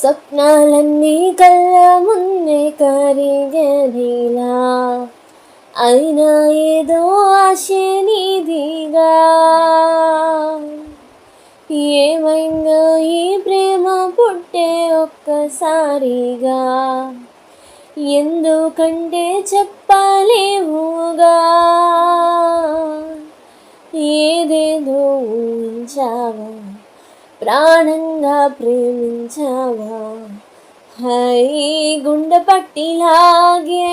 స్వప్నాలన్నీ కళ్ళ ముందే కరిగేలా అయినా ఏదో ఆశ నీదిగా. ఏమైందో ఈ ప్రేమ పుట్టే ఒక్కసారిగా, ఎందుకంటే చెప్పలేవుగా. ఏదేదో ఊహించావా, ప్రాణంగా ప్రేమించావా. హై గుండె పట్టిలాగే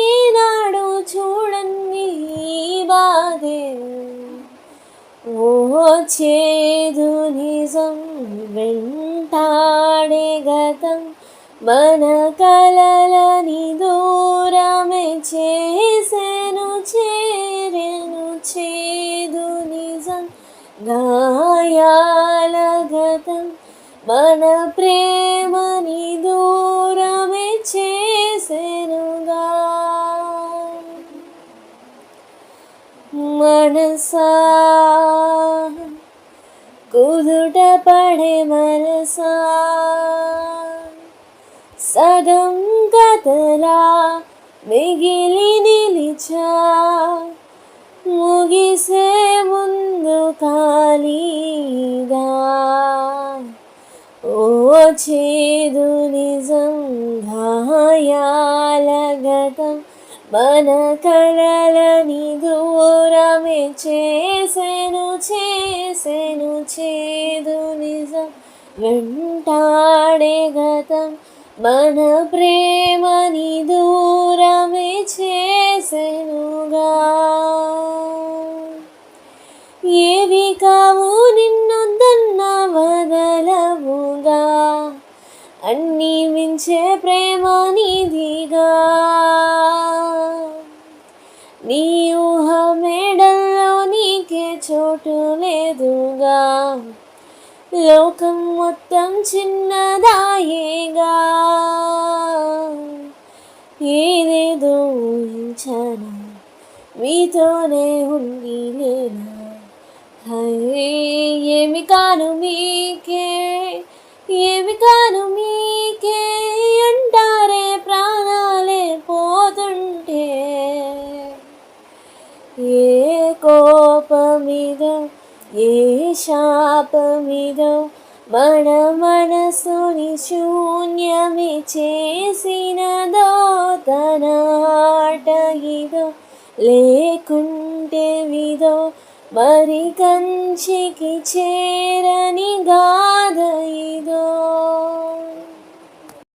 ఏనాడు చూడండి బాధే. ఓ చేదు నిజం వెంటాడే గతం, మన కలలని దూరమే చేసెను చేరెను. చేదు నిజం గాయాల గతం, మన ప్రేమని దూరమే చేసెనుగా. మనసా కుదుట పడే మనసా, సగం కథలా మిగిలి నిలిచా, ముగిసే ముందు ఖాళీగా. ఓ చేదు నిజం గాయాల గతం, మన కలలని దూరమే చేసెను చేదు నిజం వెంటాడే గతం, మన ప్రేమని దూరమే చేసెనుగా. ఏవి కావు నిన్నొద్దన్న వదలవుగా, అన్నీ మించే ప్రేమ నీదిగా. నీ ఊహ మేడల్లో నీకే చోటు లేదుగా, లోకం మొత్తం చిన్నదాయేగా. ఏదేదో ఊహించానా, మీతోనే ఉండి లేనా. ఏమి కాను మీకే అంటారే ప్రాణాలే పోతుంటే. ఏ కోపమిదో ఏ శాపమిదో, మన మనసుని శూన్యమి చేసినదో. తన ఆట ఇదో లేకుంటే విదో, మరి కంచికి చేరని గా.